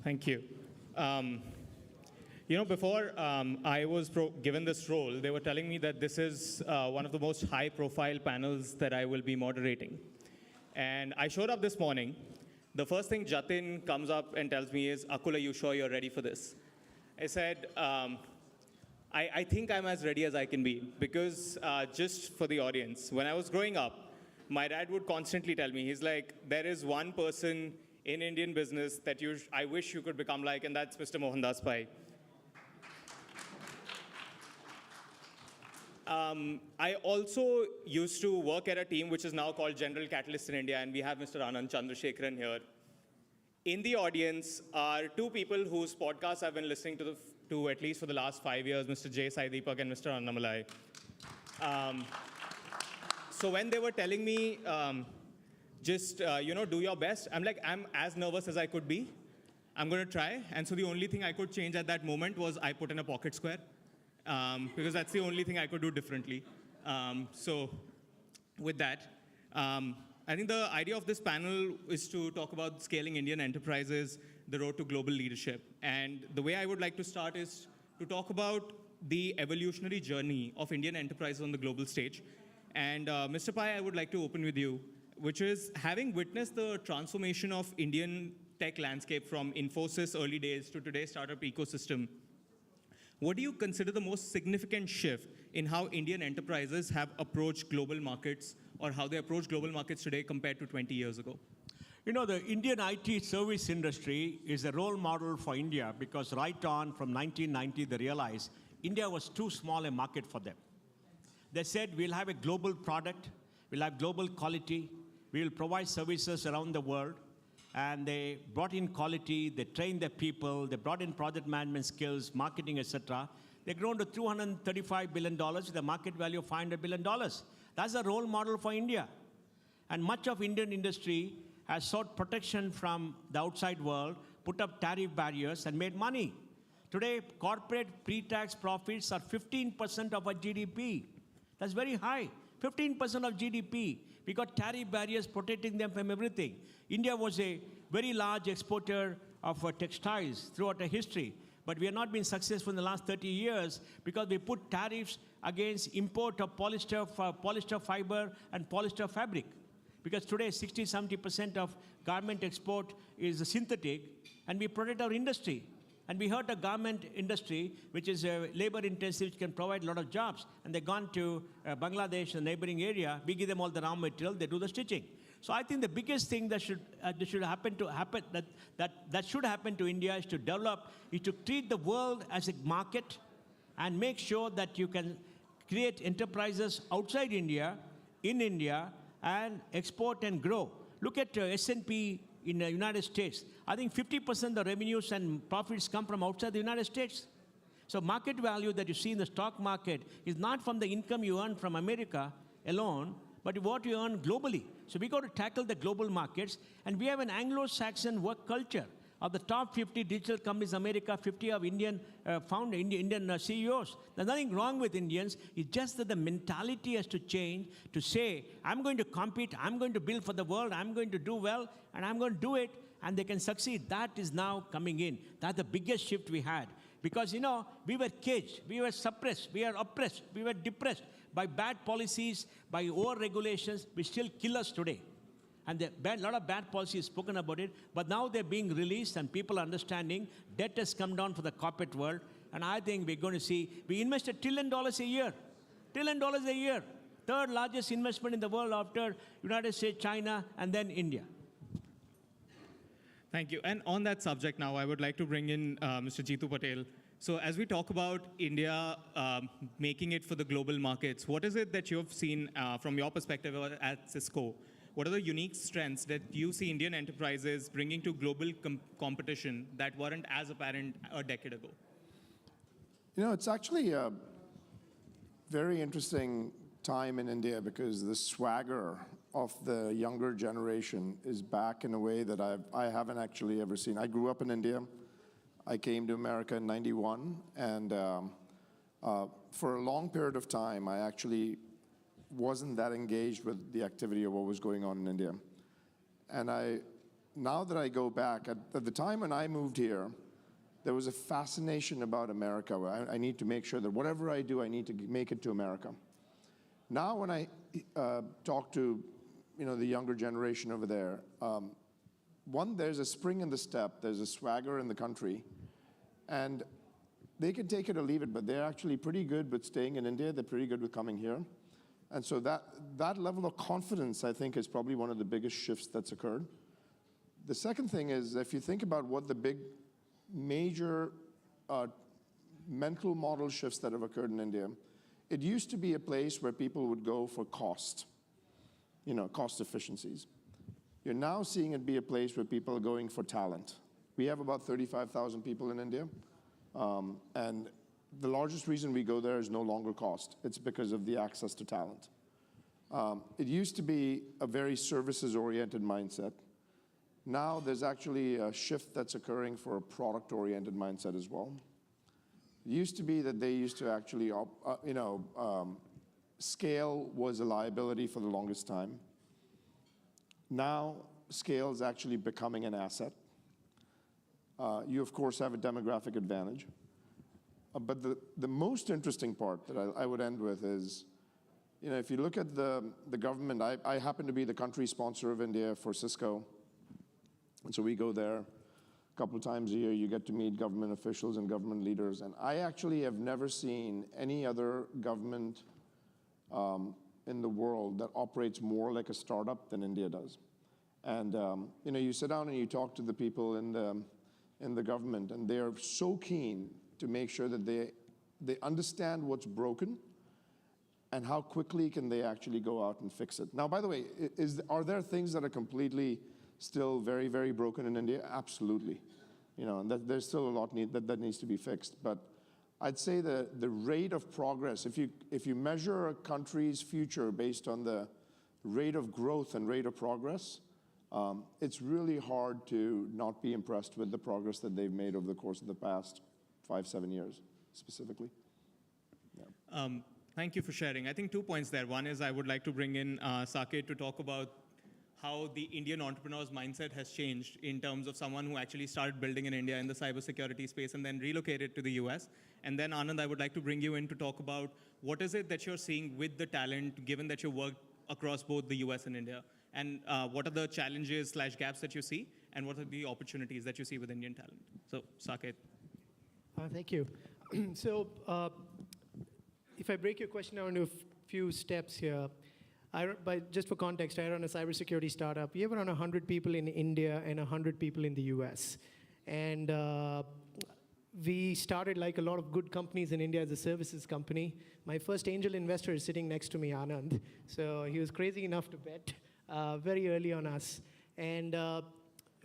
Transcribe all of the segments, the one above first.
Thank you. Before I was given this role, they were telling me that this is one of the most high-profile panels that I will be moderating. And I showed up this morning. The first thing Jatin comes up and tells me is, Akul, are you sure you're ready for this? I said, I think I'm as ready as I can be. Because just for the audience, when I was growing up, my dad would constantly tell me, he's like, there is one person in Indian business that I wish you could become like, and that's Mr. Mohandas Pai. I also used to work at a team which is now called General Catalyst in India, and we have Mr. Anand Chandrasekaran here. In the audience are two people whose podcasts I've been listening to at least for the last 5 years, Mr. J. Sai Deepak and Mr. Annamalai. So when they were telling me, just do your best, I'm like, I'm as nervous as I could be. I'm going to try. And so the only thing I could change at that moment was I put in a pocket square. Because that's the only thing I could do differently. So with that, I think the idea of this panel is to talk about scaling Indian enterprises, the road to global leadership. And the way I would like to start is to talk about the evolutionary journey of Indian enterprises on the global stage. And Mr. Pai, I would like to open with you, which is having witnessed the transformation of Indian tech landscape from Infosys early days to today's startup ecosystem. What do you consider the most significant shift in how Indian enterprises have approached global markets or how they approach global markets today compared to 20 years ago? The Indian IT service industry is a role model for India because right on from 1990, they realized India was too small a market for them. They said, we'll have a global product, we'll have global quality, we will provide services around the world. And they brought in quality, they trained their people, they brought in project management skills, marketing, etc. They've grown to $235 billion with a market value of $500 billion. That's a role model for India. And much of Indian industry has sought protection from the outside world, put up tariff barriers, and made money. Today, corporate pre-tax profits are 15% of our GDP. That's very high. 15% of GDP. We got tariff barriers protecting them from everything. India was a very large exporter of textiles throughout our history, but we have not been successful in the last 30 years because we put tariffs against import of polyester fiber and polyester fabric. Because today, 60–70% of garment export is synthetic, and we protect our industry. And we hurt a garment industry, which is labor-intensive, which can provide a lot of jobs. And they've gone to Bangladesh, the neighboring area. We give them all the raw material. They do the stitching. So I think the biggest thing that should happen to India is to develop, is to treat the world as a market and make sure that you can create enterprises outside India, in India, and export and grow. Look at S&P in the United States. I think 50% of the revenues and profits come from outside the United States. So market value that you see in the stock market is not from the income you earn from America alone, but what you earn globally. So we got to tackle the global markets, and we have an Anglo-Saxon work culture. Of the top 50 digital companies in America, 50 of Indian CEOs. There's nothing wrong with Indians. It's just that the mentality has to change to say, I'm going to compete, I'm going to build for the world, I'm going to do well, and I'm going to do it, and they can succeed. That is now coming in. That's the biggest shift we had. Because, we were caged, we were suppressed, we were oppressed, we were depressed by bad policies, by over-regulations, which still kill us today. And a lot of bad policy is spoken about it, but now they're being released and people are understanding debt has come down for the corporate world. And I think we're going to see, we invest $1 trillion a year. $1 trillion a year. Third largest investment in the world after United States, China, and then India. Thank you. And on that subject now, I would like to bring in Mr. Jeetu Patel. So as we talk about India making it for the global markets, what is it that you've seen from your perspective at Cisco? What are the unique strengths that you see Indian enterprises bringing to global competition that weren't as apparent a decade ago? It's actually a very interesting time in India because the swagger of the younger generation is back in a way that I haven't actually ever seen. I grew up in India. I came to America in '91, and for a long period of time, I actually wasn't that engaged with the activity of what was going on in India. And I now that I go back, at the time when I moved here, there was a fascination about America where I need to make sure that whatever I do, I need to make it to America. Now when I talk to the younger generation over there, one, there's a spring in the step, there's a swagger in the country, and they can take it or leave it, but they're actually pretty good with staying in India, they're pretty good with coming here. And so that level of confidence, I think, is probably one of the biggest shifts that's occurred. The second thing is, if you think about what the big major mental model shifts that have occurred in India, it used to be a place where people would go for cost, cost efficiencies. You're now seeing it be a place where people are going for talent. We have about 35,000 people in India, and the largest reason we go there is no longer cost. It's because of the access to talent. It used to be a very services-oriented mindset. Now there's actually a shift that's occurring for a product-oriented mindset as well. It used to be that they used to actually, scale was a liability for the longest time. Now scale is actually becoming an asset. You, of course, have a demographic advantage. But the most interesting part that I would end with is, if you look at the government, I happen to be the country sponsor of India for Cisco. And so we go there a couple of times a year. You get to meet government officials and government leaders. And I actually have never seen any other government in the world that operates more like a startup than India does. And you sit down and you talk to the people in the government, and they are so keen to make sure that they understand what's broken and how quickly can they actually go out and fix it. Now, by the way, are there things that are completely still very, very broken in India? Absolutely. And there's still a lot that needs to be fixed. But I'd say the rate of progress, if you measure a country's future based on the rate of growth and rate of progress, it's really hard to not be impressed with the progress that they've made over the course of the past 5-7 years, specifically. Yeah. Thank you for sharing. I think 2 points there. One is I would like to bring in Saket to talk about how the Indian entrepreneur's mindset has changed in terms of someone who actually started building in India in the cybersecurity space and then relocated to the US. And then Anand, I would like to bring you in to talk about what is it that you're seeing with the talent, given that you work across both the US and India, and what are the challenges / gaps that you see, and what are the opportunities that you see with Indian talent? So, Saket. Thank you. So, if I break your question down into a few steps here, just for context, I run a cybersecurity startup. We have around 100 people in India and 100 people in the US. And we started, like a lot of good companies in India, as a services company. My first angel investor is sitting next to me, Anand. So he was crazy enough to bet very early on us. And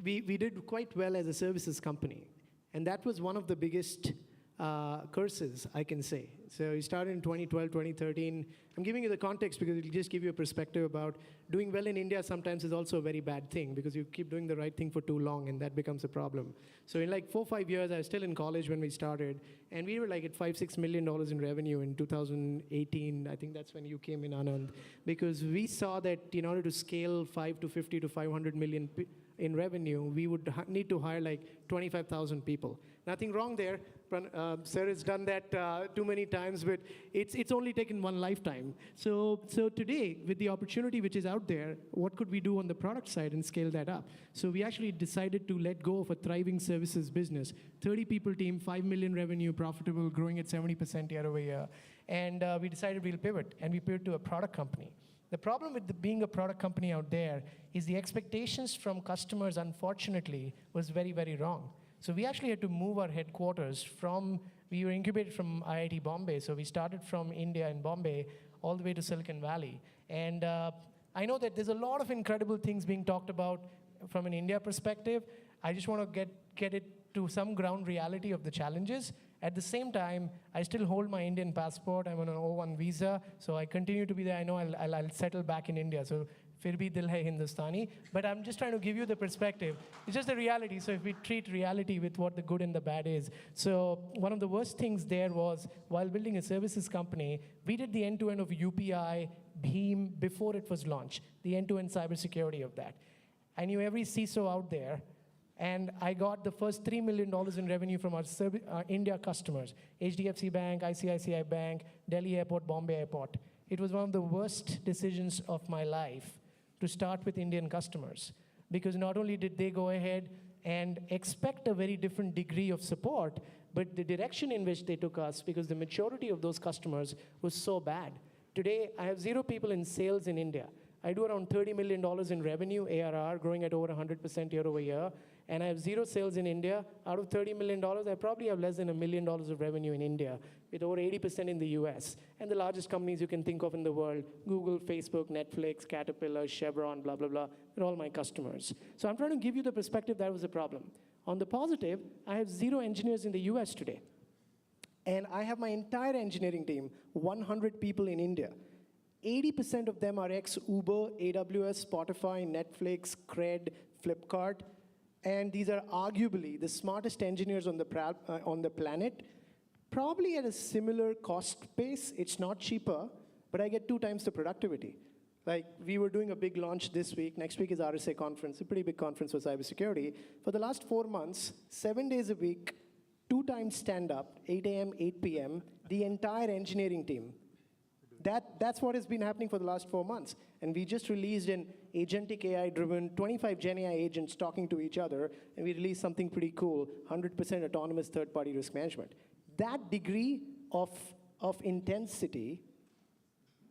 we did quite well as a services company. And that was one of the biggest curses, I can say. So we started in 2012, 2013. I'm giving you the context because it'll just give you a perspective about doing well in India sometimes is also a very bad thing because you keep doing the right thing for too long and that becomes a problem. So in like 4 or 5 years, I was still in college when we started, and we were like at $5-6 million in revenue in 2018. I think that's when you came in, Anand, because we saw that in order to scale 5 to 50 to 500 million in revenue, we would need to hire like 25,000 people. Nothing wrong there. Sir has done that too many times, but it's only taken one lifetime. So today, with the opportunity which is out there, what could we do on the product side and scale that up? So we actually decided to let go of a thriving services business, 30 people team, 5 million revenue, profitable, growing at 70% year over year. And we decided we'll pivot, and we pivoted to a product company. The problem with being a product company out there is the expectations from customers, unfortunately, was very, very wrong. So we actually had to move our headquarters we were incubated from IIT Bombay, so we started from India in Bombay all the way to Silicon Valley. And I know that there's a lot of incredible things being talked about from an India perspective. I just want to get it to some ground reality of the challenges. At the same time, I still hold my Indian passport. I'm on an O1 visa, so I continue to be there. I know I'll settle back in India. So फिर भी दिल है Hindustani. But I'm just trying to give you the perspective. It's just the reality. So if we treat reality with what the good and the bad is. So one of the worst things there was, while building a services company, we did the end-to-end of UPI, Bheem, before it was launched, the end-to-end cybersecurity of that. I knew every CISO out there, and I got the first $3 million in revenue from our India customers, HDFC Bank, ICICI Bank, Delhi Airport, Bombay Airport. It was one of the worst decisions of my life to start with Indian customers, because not only did they go ahead and expect a very different degree of support, but the direction in which they took us, because the maturity of those customers was so bad. Today, I have 0 people in sales in India. I do around $30 million in revenue, ARR, growing at over 100% year over year. And I have 0 sales in India. Out of $30 million, I probably have less than $1 million of revenue in India, with over 80% in the US. And the largest companies you can think of in the world, Google, Facebook, Netflix, Caterpillar, Chevron, blah, blah, blah, they're all my customers. So I'm trying to give you the perspective that was a problem. On the positive, I have 0 engineers in the US today. And I have my entire engineering team, 100 people in India. 80% of them are ex-Uber, AWS, Spotify, Netflix, Cred, Flipkart. And these are arguably the smartest engineers on the planet, probably at a similar cost base. It's not cheaper, but I get 2 times the productivity. Like, we were doing a big launch this week. Next week is RSA conference, a pretty big conference for cybersecurity. For the last 4 months, 7 days a week, 2 times stand-up, 8 a.m., 8 p.m., the entire engineering team. That's what has been happening for the last 4 months. And we just released an agentic AI-driven 25 Gen AI agents talking to each other, and we released something pretty cool, 100% autonomous third-party risk management. That degree of intensity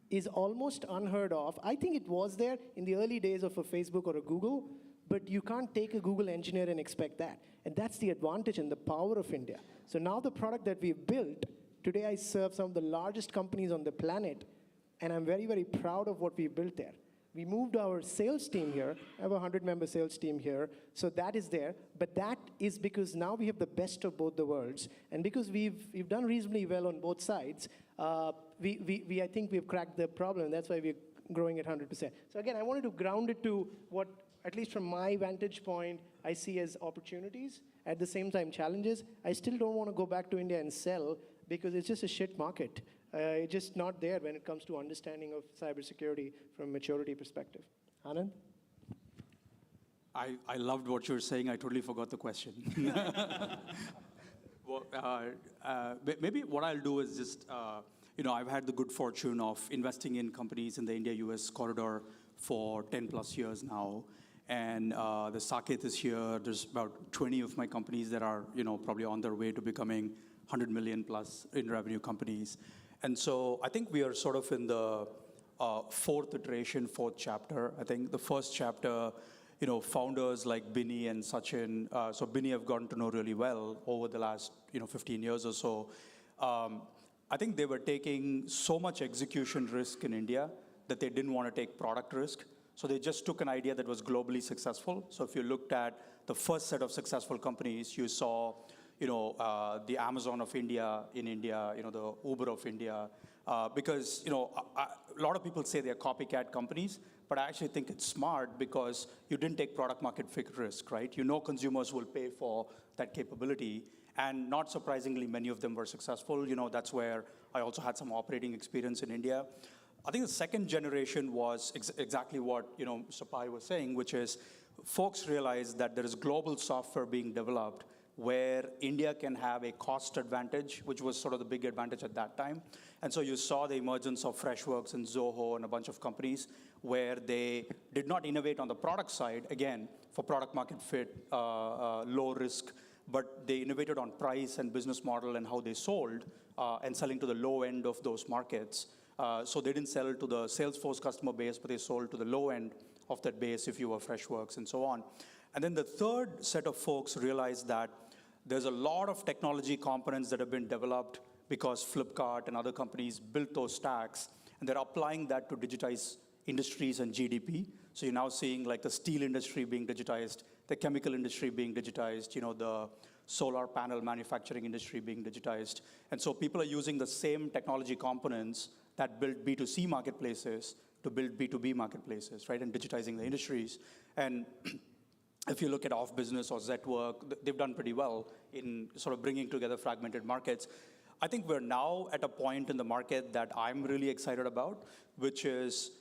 is almost unheard of. I think it was there in the early days of a Facebook or a Google, but you can't take a Google engineer and expect that. And that's the advantage and the power of India. So now the product that we've built, today I serve some of the largest companies on the planet, and I'm very, very proud of what we built there. We moved our sales team here. I have a 100-member sales team here, so that is there. But that is because now we have the best of both the worlds, and because we've done reasonably well on both sides, I think we've cracked the problem. That's why we're growing at 100%. So again, I wanted to ground it to what, at least from my vantage point, I see as opportunities, at the same time challenges. I still don't want to go back to India and sell, because it's just a shit market. It's just not there when it comes to understanding of cybersecurity from a maturity perspective. Anand? I loved what you were saying. I totally forgot the question. Well, maybe what I'll do is just, I've had the good fortune of investing in companies in the India-US corridor for 10 plus years now. And the Saket is here. There's about 20 of my companies that are, probably on their way to becoming 100 million plus in revenue companies. And so I think we are sort of in the 4th iteration, 4th chapter. I think the first chapter, founders like Binny and Sachin, so Binny I've gotten to know really well over the last, 15 years or so. I think they were taking so much execution risk in India that they didn't want to take product risk. So they just took an idea that was globally successful. So if you looked at the first set of successful companies, you saw the Amazon of India in India, the Uber of India, because, a lot of people say they're copycat companies, but I actually think it's smart because you didn't take product market fit risk, right? Consumers will pay for that capability, and not surprisingly, many of them were successful. That's where I also had some operating experience in India. I think the second generation was exactly what, Mr. Pai was saying, which is folks realized that there is global software being developed where India can have a cost advantage, which was sort of the big advantage at that time. And so you saw the emergence of Freshworks and Zoho and a bunch of companies where they did not innovate on the product side, again, for product market fit, low risk, but they innovated on price and business model and how they sold, and selling to the low end of those markets. So they didn't sell to the Salesforce customer base, but they sold to the low end of that base if you were Freshworks and so on. And then the third set of folks realized that there's a lot of technology components that have been developed because Flipkart and other companies built those stacks, and they're applying that to digitize industries and GDP. So you're now seeing like the steel industry being digitized, the chemical industry being digitized, the solar panel manufacturing industry being digitized. And so people are using the same technology components that build B2C marketplaces to build B2B marketplaces, right, and digitizing the industries. And if you look at Off Business or Zetwork, they've done pretty well in sort of bringing together fragmented markets. I think we're now at a point in the market that I'm really excited about, which is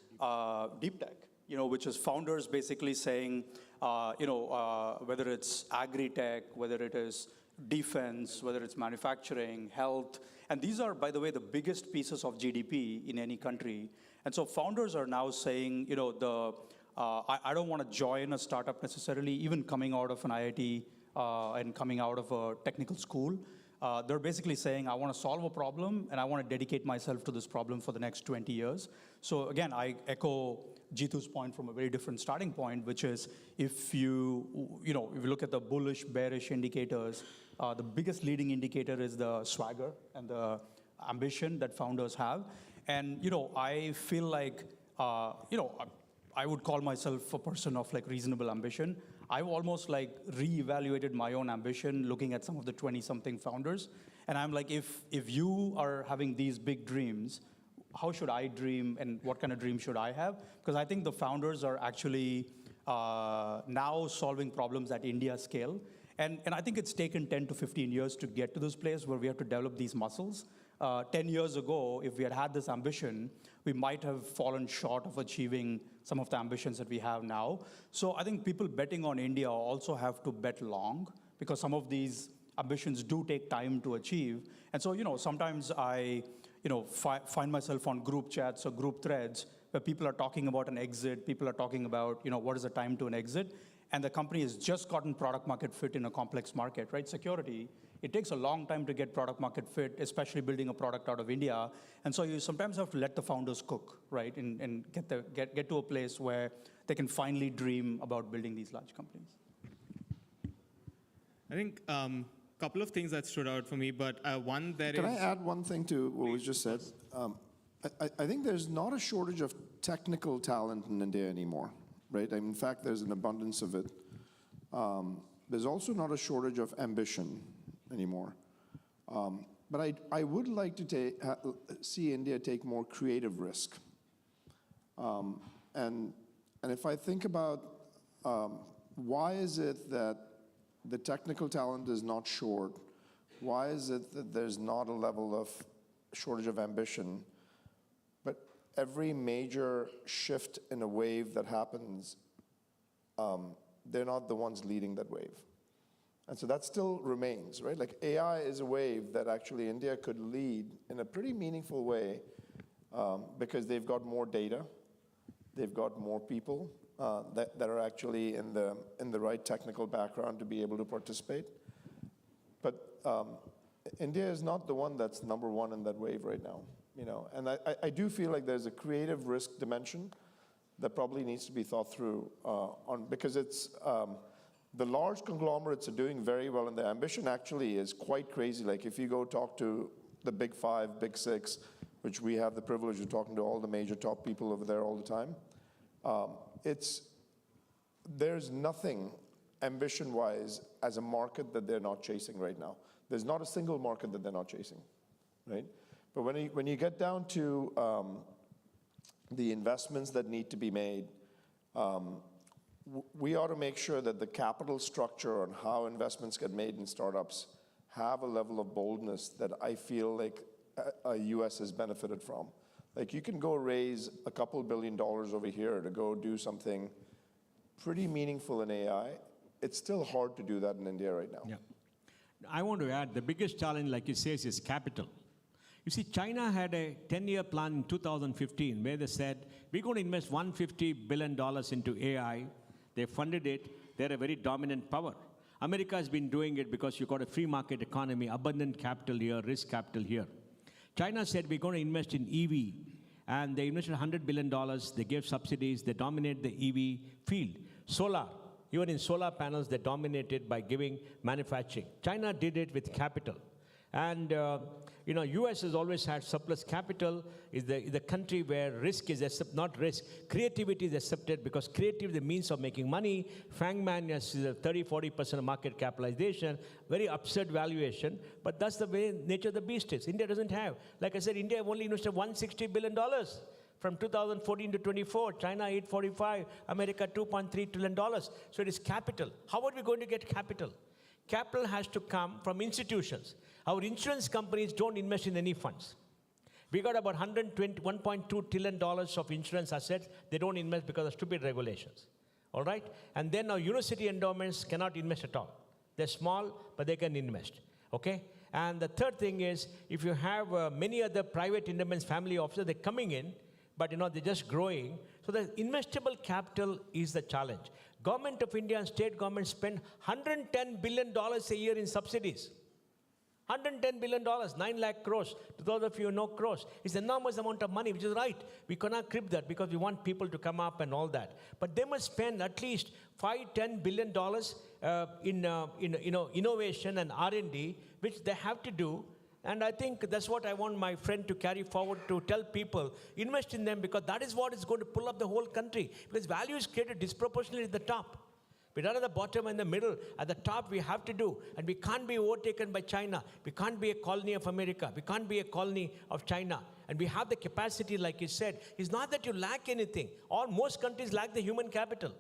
deep tech, which is founders basically saying, whether it's agri-tech, whether it is defense, whether it's manufacturing, health. And these are, by the way, the biggest pieces of GDP in any country. And so founders are now saying, I don't want to join a startup necessarily, even coming out of an IIT and coming out of a technical school. They're basically saying, I want to solve a problem, and I want to dedicate myself to this problem for the next 20 years. So again, I echo Jeetu's point from a very different starting point, which is if you look at the bullish, bearish indicators, the biggest leading indicator is the swagger and the ambition that founders have. And I feel like I would call myself a person of like reasonable ambition. I've almost like reevaluated my own ambition looking at some of the 20-something founders. And I'm like, if you are having these big dreams, how should I dream and what kind of dream should I have? Because I think the founders are actually now solving problems at India scale. And I think it's taken 10 to 15 years to get to this place where we have to develop these muscles. 10 years ago, if we had had this ambition, we might have fallen short of achieving some of the ambitions that we have now. So I think people betting on India also have to bet long, because some of these ambitions do take time to achieve. And so, sometimes I, find myself on group chats or group threads where people are talking about an exit, people are talking about, what is the time to an exit, and the company has just gotten product market fit in a complex market, right? Security, it takes a long time to get product market fit, especially building a product out of India. And so you sometimes have to let the founders cook, right? And get to a place where they can finally dream about building these large companies. I think a couple of things that stood out for me, but one there is... Can I add one thing to what was just said? I think there's not a shortage of technical talent in India anymore, right? In fact, there's an abundance of it. There's also not a shortage of ambition anymore. But I would like to see India take more creative risk. And if I think about why is it that the technical talent is not short, why is it that there's not a level of shortage of ambition, but every major shift in a wave that happens, they're not the ones leading that wave. And so that still remains, right? Like AI is a wave that actually India could lead in a pretty meaningful way because they've got more data, they've got more people that are actually in the right technical background to be able to participate. But India is not the one that's number one in that wave right now, And I do feel like there's a creative risk dimension that probably needs to be thought through because it's the large conglomerates are doing very well, and the ambition actually is quite crazy. Like if you go talk to the big five, big six, which we have the privilege of talking to all the major top people over there all the time, there's nothing ambition-wise as a market that they're not chasing right now. There's not a single market that they're not chasing, right? But when you get down to the investments that need to be made, we ought to make sure that the capital structure on how investments get made in startups have a level of boldness that I feel like US has benefited from. Like you can go raise a couple $2 billion over here to go do something pretty meaningful in AI. It's still hard to do that in India right now. Yeah. I want to add, the biggest challenge, like it says, is capital. You see, China had a 10-year plan in 2015 where they said, we're going to invest $150 billion into AI. They funded it. They're a very dominant power. America has been doing it because you've got a free market economy, abundant capital here, risk capital here. China said, we're going to invest in EV. And they invested $100 billion. They gave subsidies. They dominate the EV field. Solar. Even in solar panels, they dominated by giving manufacturing. China did it with capital. And US has always had surplus capital, is the country where risk is accepted, not risk, creativity is accepted because creativity is the means of making money. Fangman has 30-40% of market capitalization, very absurd valuation, but that's the way nature of the beast is. India doesn't have. Like I said, India only invested $160 billion from 2014 to 24, China 845, America $2.3 trillion. So it is capital. How are we going to get capital? Capital has to come from institutions. Our insurance companies don't invest in any funds. We got about $1.2 trillion of insurance assets. They don't invest because of stupid regulations. all right? And then our university endowments cannot invest at all. They're small, but they can invest, okay? And the third thing is, if you have many other private endowments, family offices, they're coming in, but they're just growing. So the investable capital is the challenge. Government of India and state governments spend $110 billion a year in subsidies. $110 billion, 9 lakh crores. To those of you who know crores, it's an enormous amount of money, which is right. We cannot crib that because we want people to come up and all that. But they must spend at least $5-10 billion in innovation and R&D, which they have to do. And I think that's what I want my friend to carry forward, to tell people, invest in them, because that is what is going to pull up the whole country. Because value is created disproportionately at the top. We're not at the bottom and the middle. At the top, we have to do. And we can't be overtaken by China. We can't be a colony of America. We can't be a colony of China. And we have the capacity, like you said. It's not that you lack anything. Most countries lack the human capital.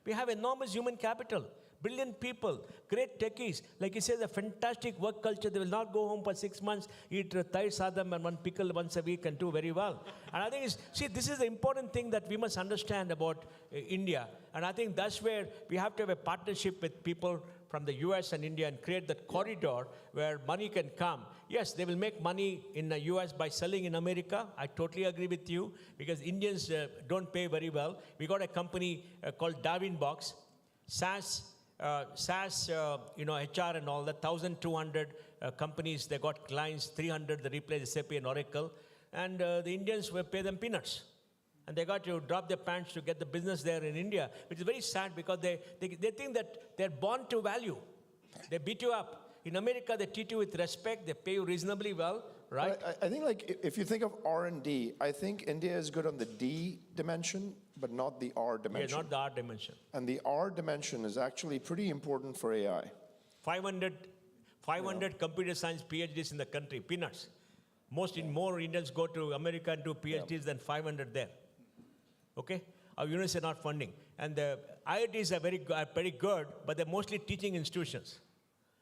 We have enormous human capital. Brilliant people, great techies. Like he says, a fantastic work culture. They will not go home for 6 months, eat thai sadam and one pickle once a week and do very well. And I think, this is the important thing that we must understand about India. And I think that's where we have to have a partnership with people from the US and India and create that corridor where money can come. Yes, they will make money in the US by selling in America. I totally agree with you, because Indians don't pay very well. We got a company called Darwin Box, SaaS, HR and all that, 1,200 companies, they got clients, 300, they replaced SAP and Oracle, and the Indians will pay them peanuts. And they got to drop their pants to get the business there in India, which is very sad, because they think that they're born to value. They beat you up. In America, they treat you with respect, they pay you reasonably well, right? I think, like, if you think of R&D, I think India is good on the D dimension, but not the R dimension. Yeah, not the R dimension. And the R dimension is actually pretty important for AI. 500 computer science PhDs in the country, peanuts. More Indians go to America and do PhDs than 500 there. Okay? Our universities are not funding. And the IITs are very good, but they're mostly teaching institutions,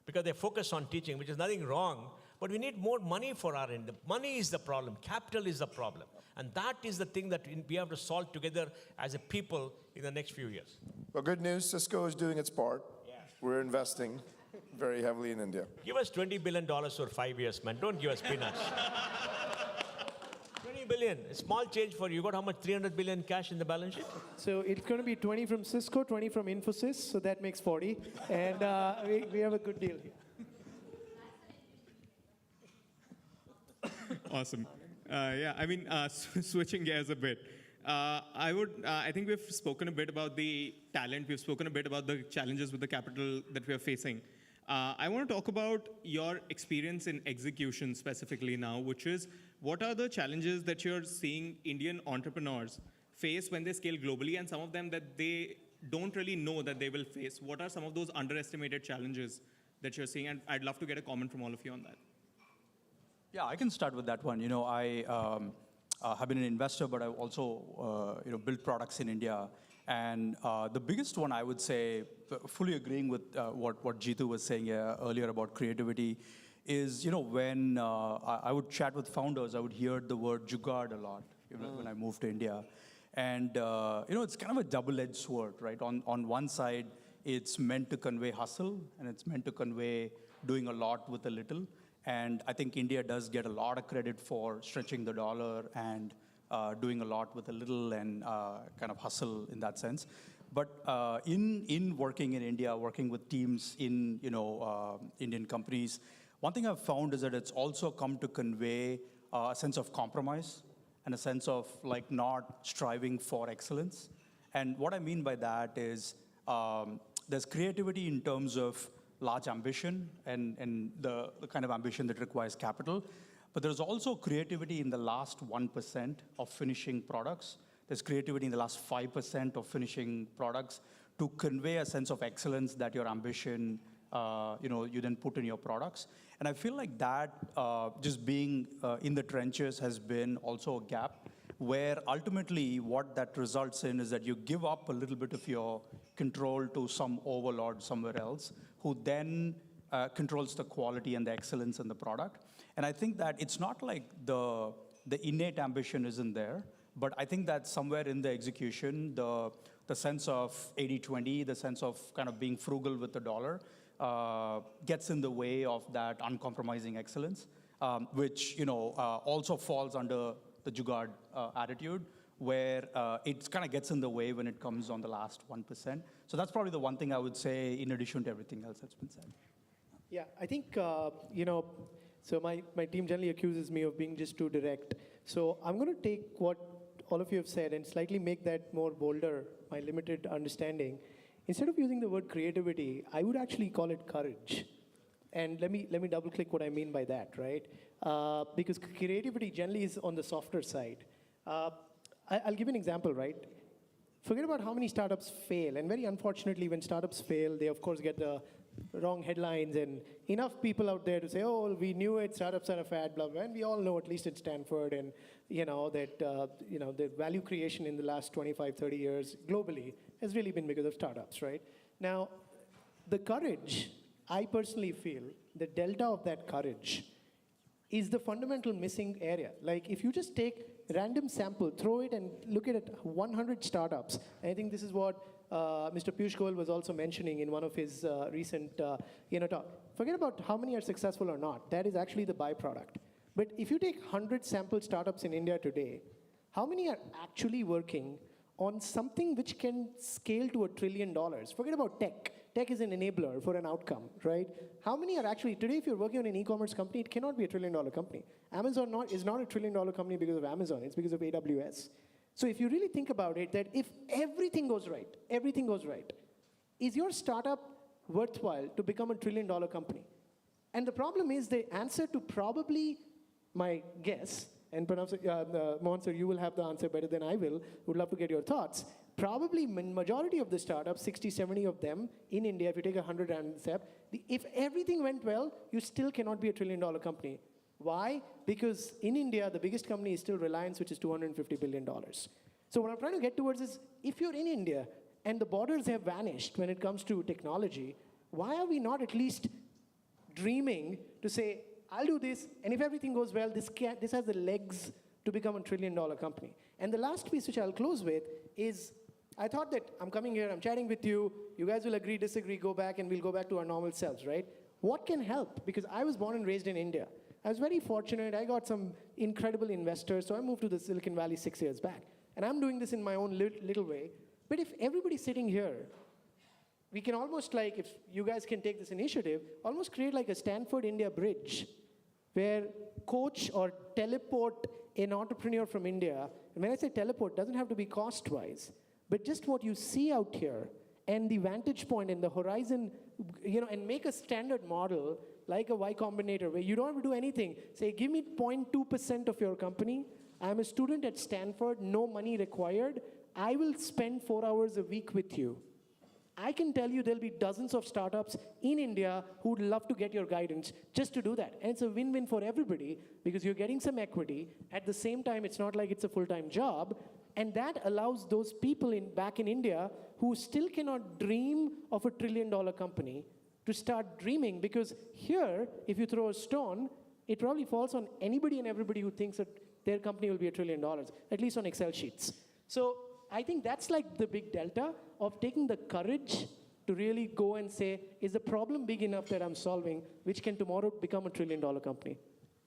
because they focus on teaching, which is nothing wrong. But we need more money for R&D. Money is the problem. Capital is the problem. And that is the thing that we have to solve together as a people in the next few years. Well, good news, Cisco is doing its part. Yeah. We're investing very heavily in India. Give us $20 billion for 5 years, man. Don't give us peanuts. 20 billion, a small change for you. You got how much? 300 billion cash in the balance sheet? So it's going to be 20 from Cisco, 20 from Infosys, so that makes 40. And we have a good deal here. Awesome. Switching gears a bit. I think we've spoken a bit about the talent. We've spoken a bit about the challenges with the capital that we are facing. I want to talk about your experience in execution specifically now, which is, what are the challenges that you're seeing Indian entrepreneurs face when they scale globally, and some of them that they don't really know that they will face? What are some of those underestimated challenges that you're seeing? And I'd love to get a comment from all of you on that. Yeah, I can start with that one. I have been an investor, but I've also built products in India. And the biggest one, I would say, fully agreeing with what Jeetu was saying earlier about creativity, is when I would chat with founders, I would hear the word jugaad a lot when I moved to India. And it's kind of a double-edged sword, right? On one side, it's meant to convey hustle, and it's meant to convey doing a lot with a little. And I think India does get a lot of credit for stretching the dollar and doing a lot with a little, and kind of hustle in that sense. But in working in India, working with teams in Indian companies, one thing I've found is that it's also come to convey a sense of compromise and a sense of not striving for excellence. And what I mean by that is there's creativity in terms of large ambition and the kind of ambition that requires capital. But there's also creativity in the last 1% of finishing products. There's creativity in the last 5% of finishing products to convey a sense of excellence that your ambition, you then put in your products. And I feel like that just being in the trenches has been also a gap, where ultimately what that results in is that you give up a little bit of your control to some overlord somewhere else, who then controls the quality and the excellence in the product. And I think that it's not like the innate ambition isn't there, but I think that somewhere in the execution, the the sense of 80-20, the sense of kind of being frugal with the dollar, gets in the way of that uncompromising excellence, which also falls under the Jugaad attitude, where it kind of gets in the way when it comes on the last 1%. So that's probably the one thing I would say in addition to everything else that's been said. Yeah, I think, so my team generally accuses me of being just too direct. So I'm going to take what all of you have said and slightly make that more bolder, my limited understanding. Instead of using the word creativity, I would actually call it courage. And let me double click what I mean by that, right? Because creativity generally is on the softer side. I'll give you an example, right? Forget about how many startups fail. And very unfortunately, when startups fail, they of course get the wrong headlines and enough people out there to say, oh, we knew it, startups are a fad, blah, blah. And we all know, at least at Stanford, and that the value creation in the last 25, 30 years globally has really been because of startups, right? Now, the courage, I personally feel, the delta of that courage is the fundamental missing area. Like, if you just take random sample, throw it and look at it, 100 startups. And I think this is what Mr. Piyush Goyal was also mentioning in one of his recent talk. Forget about how many are successful or not. That is actually the byproduct. But if you take 100 sample startups in India today, how many are actually working on something which can scale to $1 trillion? Forget about tech. Tech is an enabler for an outcome, right? How many are actually, today if you're working on an e-commerce company, it cannot be $1 trillion company. Amazon is not $1 trillion company because of Amazon, it's because of AWS. So if you really think about it, that if everything goes right, is your startup worthwhile to become $1 trillion company? And the problem is the answer to probably, my guess, and Mohan sir, you will have the answer better than I will, would love to get your thoughts. Probably majority of the startups, 60, 70 of them in India, if you take 100 and step, if everything went well, you still cannot be $1 trillion company. Why? Because in India, the biggest company is still Reliance, which is $250 billion. So what I'm trying to get towards is, if you're in India and the borders have vanished when it comes to technology, why are we not at least dreaming to say, I'll do this, and if everything goes well, this has the legs to become $1 trillion company. And the last piece, which I'll close with, is I thought that I'm coming here, I'm chatting with you, you guys will agree, disagree, go back, and we'll go back to our normal selves, right? What can help? Because I was born and raised in India. I was very fortunate, I got some incredible investors, so I moved to the Silicon Valley 6 years back. And I'm doing this in my own little way. But if everybody's sitting here, we can almost if you guys can take this initiative, almost create like a Stanford India bridge, where coach or teleport an entrepreneur from India. And when I say teleport, it doesn't have to be cost-wise, but just what you see out here and the vantage point and the horizon, and make a standard model like a Y Combinator, where you don't have to do anything. Say, give me 0.2% of your company. I'm a student at Stanford, no money required. I will spend 4 hours a week with you. I can tell you there'll be dozens of startups in India who would love to get your guidance just to do that. And it's a win-win for everybody because you're getting some equity. At the same time, it's not like it's a full-time job. And that allows those people back in India who still cannot dream of $1 trillion company to start dreaming, because here, if you throw a stone, it probably falls on anybody and everybody who thinks that their company will be $1 trillion, at least on Excel sheets. So I think that's like the big delta of taking the courage to really go and say, is the problem big enough that I'm solving, which can tomorrow become $1 trillion company?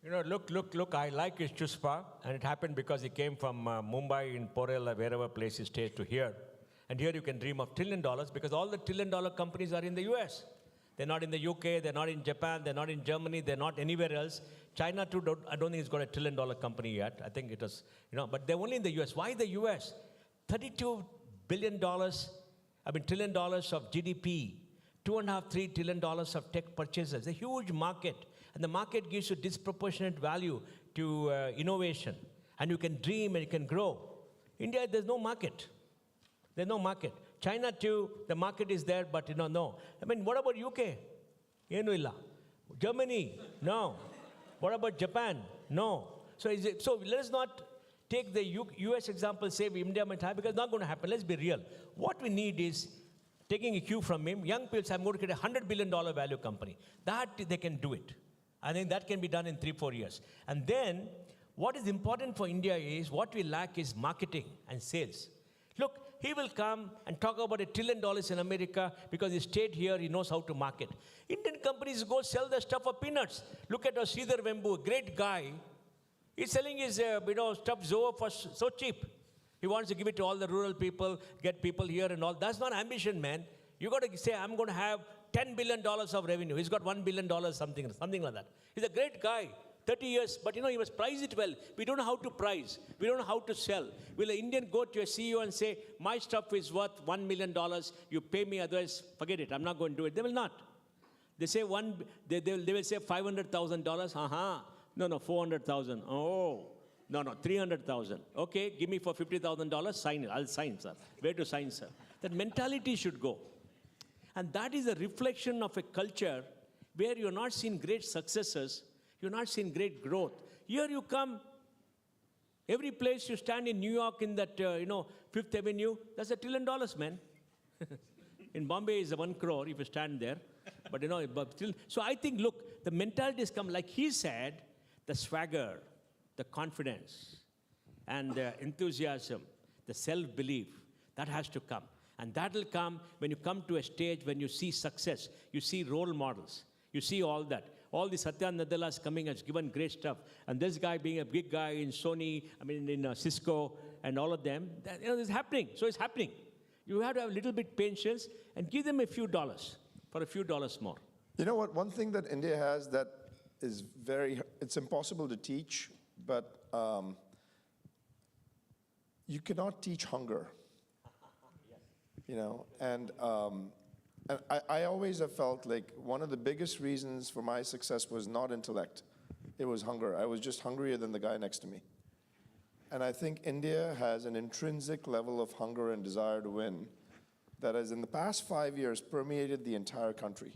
Look, I like his chuspa, and it happened because he came from Mumbai, in Porel, or wherever place he stays, to here. And here you can dream of $1 trillion because all the $1 trillion companies are in the US. They're not in the UK, they're not in Japan, they're not in Germany, they're not anywhere else. China too, I don't think it's got $1 trillion company yet. I think it was, but they're only in the US. Why the US? $32 billion, trillion dollars of GDP, $2.5, $3 trillion of tech purchases, a huge market. And the market gives you disproportionate value to innovation. And you can dream and you can grow. India, there's no market. There's no market. China too, the market is there, but no. What about UK? Enu Germany? No. What about Japan? No. So let us not take the US example, say India might have, because it's not going to happen. Let's be real. What we need is, taking a cue from him, young people say, I'm going to create a $100 billion value company. That they can do it. I think that can be done in 3-4 years. And then, what is important for India is, what we lack is marketing and sales. Look, he will come and talk about $1 trillion in America because he stayed here, he knows how to market. Indian companies go sell their stuff for peanuts. Look at Sridhar Vembu, a great guy. He's selling his stuff Zoho for so cheap. He wants to give it to all the rural people, get people here and all. That's not ambition, man. You got to say, I'm going to have $10 billion of revenue. He's got $1 billion, something like that. He's a great guy, 30 years, but he must price it well. We don't know how to price. We don't know how to sell. Will an Indian go to a CEO and say, my stuff is worth $1 million, you pay me, otherwise forget it, I'm not going to do it. They will not. They say they will say $500,000, no, 400,000, oh. No, 300,000. Okay, give me for $50,000, sign it. I'll sign, sir. Where to sign, sir? That mentality should go. And that is a reflection of a culture where you're not seeing great successes, you're not seeing great growth. Here you come, every place you stand in New York in that, Fifth Avenue, that's $1 trillion, man. In Bombay is 1 crore if you stand there. But still. So I think, look, the mentality has come, like he said, the swagger, the confidence, and the enthusiasm, the self-belief, that has to come. And that will come when you come to a stage when you see success, you see role models, you see all that. All the Satya Nadellas coming has given great stuff. And this guy being a big guy in Sony, in Cisco, and all of them, it's happening. So it's happening. You have to have a little bit patience and give them a few dollars for a few dollars more. You know what? One thing that India has that is it's impossible to teach, but you cannot teach hunger. And I always have felt like one of the biggest reasons for my success was not intellect. It was hunger. I was just hungrier than the guy next to me. And I think India has an intrinsic level of hunger and desire to win that has, in the past 5 years, permeated the entire country.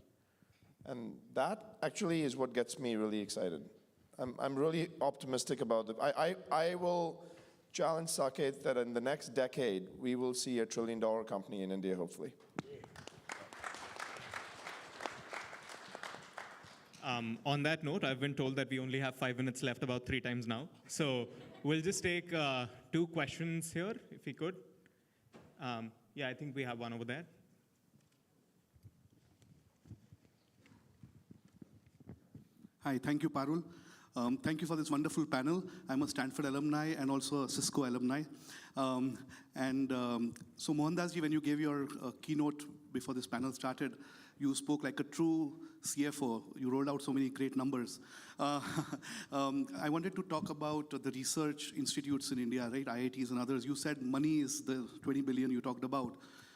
And that actually is what gets me really excited. I'm really optimistic about it. I will challenge Saket that in the next decade, we will see $1 trillion company in India, hopefully. On that note, I've been told that we only have 5 minutes left about 3 times now. So we'll just take 2 questions here, if we could. Yeah, I think we have one over there. Hi, thank you, Parul. Thank you for this wonderful panel. I'm a Stanford alumni and also a Cisco alumni. So Mohandas ji, when you gave your keynote before this panel started, you spoke like a true CFO. You rolled out so many great numbers. I wanted to talk about the research institutes in India, right? IITs and others. You said money is the 20 billion you talked about.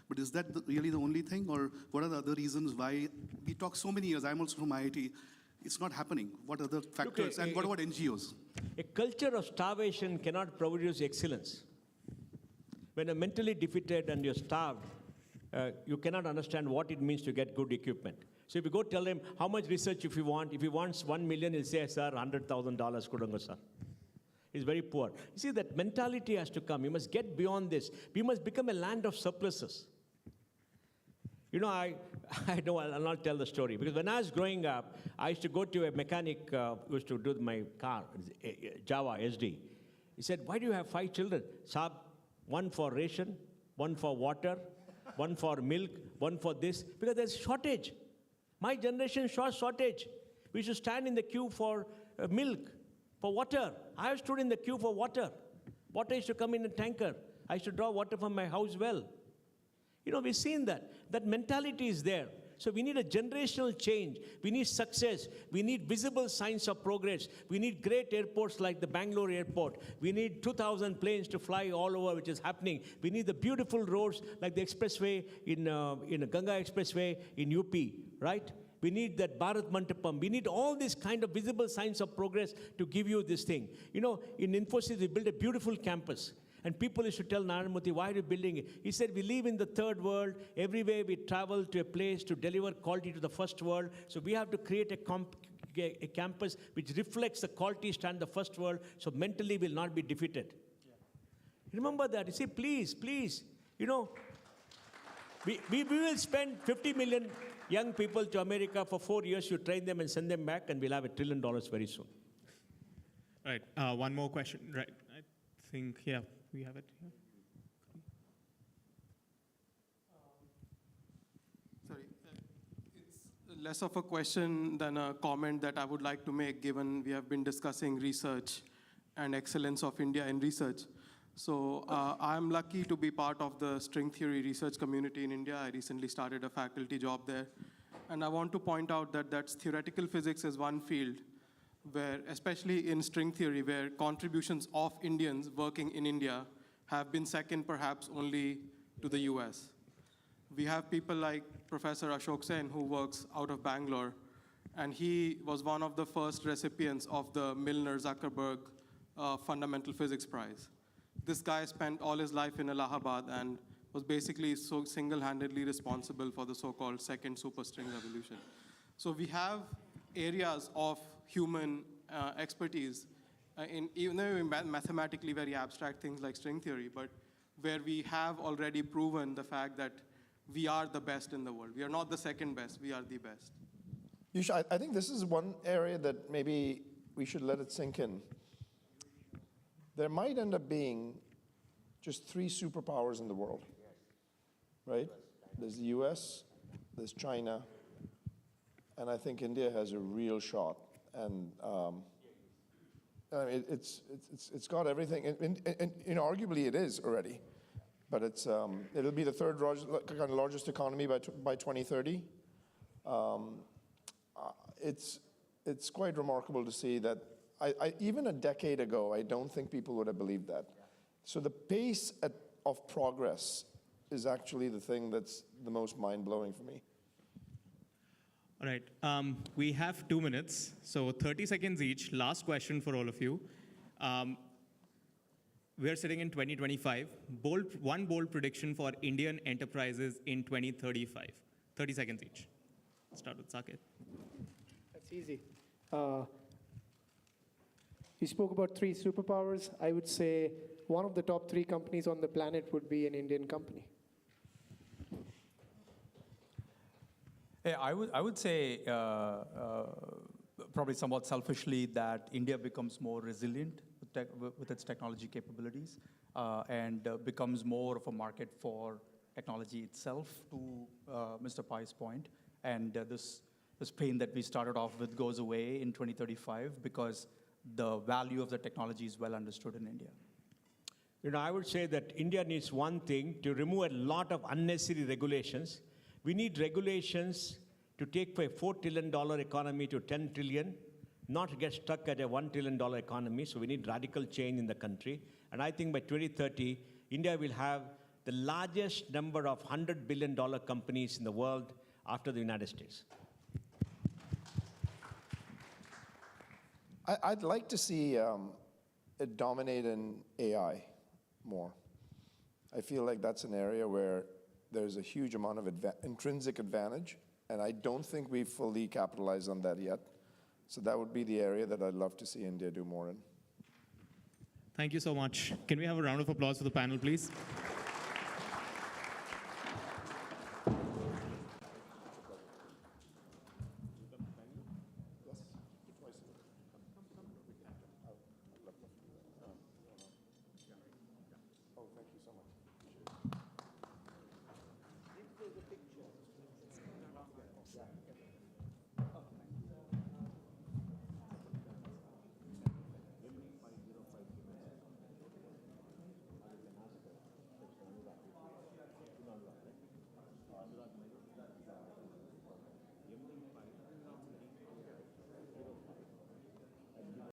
But is that really the only thing? Or what are the other reasons why we talk so many years? I'm also from IIT. It's not happening. What other factors? And what about NGOs? A culture of starvation cannot produce excellence. When you're mentally defeated and you're starved, you cannot understand what it means to get good equipment. So if you go tell him how much research if he wants 1 million, he'll say, sir, $100,000 kudanga, sir. He's very poor. You see, that mentality has to come. You must get beyond this. We must become a land of surpluses. I know I'll not tell the story, because when I was growing up, I used to go to a mechanic who used to do my car, Java, SD. He said, why do you have 5 children? Saab, 1 for ration, 1 for water, 1 for milk, 1 for this, because there's shortage. My generation shortage. We should stand in the queue for milk, for water. I stood in the queue for water. Water used to come in a tanker. I used to draw water from my house well. We've seen that. That mentality is there. So we need a generational change. We need success. We need visible signs of progress. We need great airports like the Bangalore airport. We need 2,000 planes to fly all over, which is happening. We need the beautiful roads like the expressway in Ganga Expressway in UP, right? We need that Bharat Mantapam. We need all these kind of visible signs of progress to give you this thing. In Infosys, we built a beautiful campus. And people used to tell Narendra Modi, why are you building it? He said, we live in the third world. Everywhere we travel to a place to deliver quality to the first world. So we have to create a campus which reflects the quality standard of the first world, so mentally we'll not be defeated. Yeah. Remember that. You see, please, we will spend 50 million young people to America for 4 years. You train them and send them back, and we'll have $1 trillion very soon. Right. One more question. Right. I think, yeah. We have it here. less of a question than a comment that I would like to make, given we have been discussing research and excellence of India in research. So I'm lucky to be part of the string theory research community in India. I recently started a faculty job there. And I want to point out that that's theoretical physics is one field where, especially in string theory, where contributions of Indians working in India have been second perhaps only to the US. We have people like Professor Ashok Sen, who works out of Bangalore, and he was one of the first recipients of the Milner-Zuckerberg Fundamental Physics Prize. This guy spent all his life in Allahabad and was basically so single-handedly responsible for the so-called second superstring revolution. So we have areas of human expertise, even though mathematically very abstract things like string theory, but where we have already proven the fact that we are the best in the world. We are not the second best, we are the best. I think this is one area that maybe we should let it sink in. There might end up being just 3 superpowers in the world, right? There's the US, there's China, and I think India has a real shot. And I mean, it's got everything, and you know, arguably it is already, but it'll be the third largest economy by 2030. It's quite remarkable to see that. Even a decade ago, I don't think people would have believed that. So the pace of progress is actually the thing that's the most mind-blowing for me. All right, we have 2 minutes, so 30 seconds each. Last question for all of you. We're sitting in 2025. One bold prediction for Indian enterprises in 2035. 30 seconds each. Start with Saket. That's easy. You spoke about 3 superpowers. I would say one of the top 3 companies on the planet would be an Indian company. Yeah, I would say, probably somewhat selfishly, that India becomes more resilient with its technology capabilities and becomes more of a market for technology itself, to Mr. Pai's point. And this pain that we started off with goes away in 2035 because the value of the technology is well understood in India. You know, I would say that India needs one thing: to remove a lot of unnecessary regulations. We need regulations to take for a $4 trillion economy to 10 trillion, not get stuck at a $1 trillion economy. So we need radical change in the country. And I think by 2030, India will have the largest number of $100 billion companies in the world after the United States. I'd like to see it dominate in AI more. I feel like that's an area where there's a huge amount of intrinsic advantage, and I don't think we've fully capitalized on that yet. So that would be the area that I'd love to see India do more in. Thank you so much. Can we have a round of applause for the panel, please?